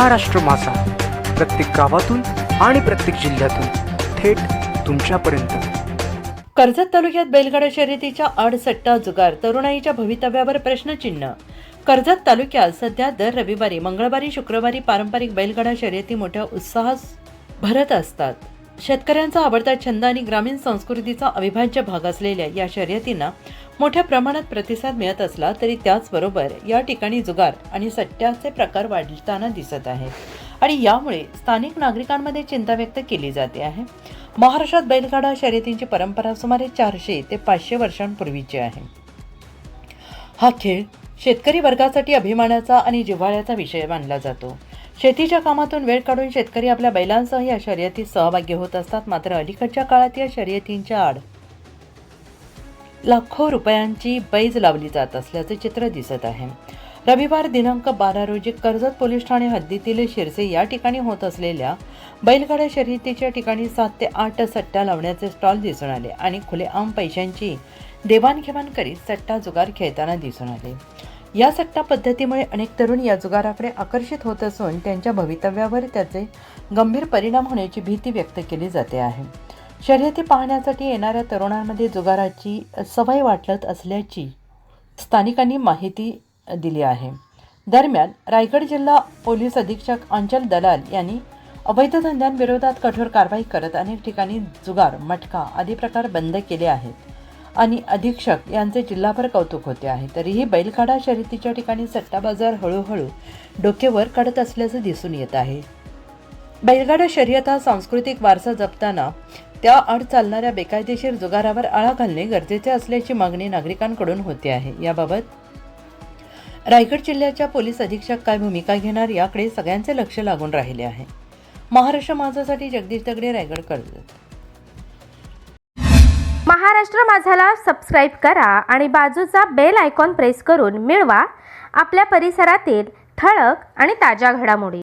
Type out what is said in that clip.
महाराष्ट्र माझा, प्रत्येक गावातून आणि प्रत्येक जिल्ह्यातून थेट तुमच्यापर्यंत। कर्जत तालुक्यात बैलगाडा शर्यतीच्या आड सट्टा जुगार, तरुणाईच्या भवितव्यावर प्रश्नचिन्ह। कर्जत तालुक्यात सध्या दर रविवारी, मंगळवारी, शुक्रवारी पारंपरिक बैलगाडा शर्यती मोठ्या उत्साहात भरत असतात। शेतकऱ्यांचा आवडता छंद आणि ग्रामीण संस्कृतीचा अविभाज्य भाग असलेल्या या शर्यतींना मोठ्या प्रमाणात प्रतिसाद मिळत असला तरी त्याचबरोबर या ठिकाणी जुगार आणि सट्ट्याचे प्रकार वाढताना दिसत आहेत आणि यामुळे स्थानिक नागरिकांमध्ये चिंता व्यक्त केली जाते आहे। महाराष्ट्रात बैलगाडा शर्यतींची परंपरा सुमारे 400 ते 500 वर्षांपूर्वीची आहे। हा खेळ शेतकरी वर्गासाठी अभिमानाचा आणि जिव्हाळ्याचा विषय मानला जातो। शेतीच्या कामातून वेळ काढून शेतकरी आपल्या बैलांसह या शर्यतीत सहभागी होत असतात। मात्र अलीकडच्या काळात या शर्यतींच्या आड लाखो रुपयांची बैज लावली जात असल्याचे चित्र दिसत आहे। रविवार दिनांक 12 रोजी कर्जत पोलीस ठाणे हद्दीतील शिरसे या ठिकाणी होत असलेल्या बैलगाडा शर्यतीच्या ठिकाणी 7 ते 8 सट्टा लावण्याचे स्टॉल दिसून आले आणि खुलेआम पैशांची देवाणघेवाण करीत सट्टा जुगार खेळताना दिसून आले। या सट्टा पद्धतीमुळे अनेक तरुण या जुगाराकडे आकर्षित होत असून त्यांच्या भवितव्यावर त्याचे गंभीर परिणाम होण्याची भीती व्यक्त केली जाते आहे। शर्यती पाहण्यासाठी येणाऱ्या तरुणांमध्ये जुगाराची सवय वाटत असल्याची स्थानिकांनी माहिती दिली आहे। दरम्यान रायगड जिल्हा पोलीस अधीक्षक अंचल दलाल यांनी अवैध धंद्यांविरोधात कठोर कारवाई करत अनेक ठिकाणी जुगार, मटका आदी प्रकार बंद केले आहेत आणि अधीक्षक यांचे जिल्हाभर कौतुक होते आहे। तरीही बैलगाडा शर्यतीच्या ठिकाणी सट्टा बाजार हळूहळू डोके वर काढत असल्याचे दिसून येत आहे। बैलगाडा शर्यत हा सांस्कृतिक वारसा जपताना त्या आड चालणाऱ्या बेकायदेशीर जुगारावर आळा घालणे गरजेचे असल्याची मागणी नागरिकांकडून होते आहे। याबाबत रायगड जिल्ह्याच्या पोलीस अधीक्षक काय भूमिका घेणार याकडे सगळ्यांचे लक्ष लागून राहिले आहे। महाराष्ट्र माझासाठी जगदीश दगडे, रायगड, कर्जत। महाराष्ट्र माझाला सबस्क्राईब करा आणि बाजूचा बेल आयकॉन प्रेस करून मिळवा आपल्या परिसरातील ठळक आणि ताज्या घडामोडी।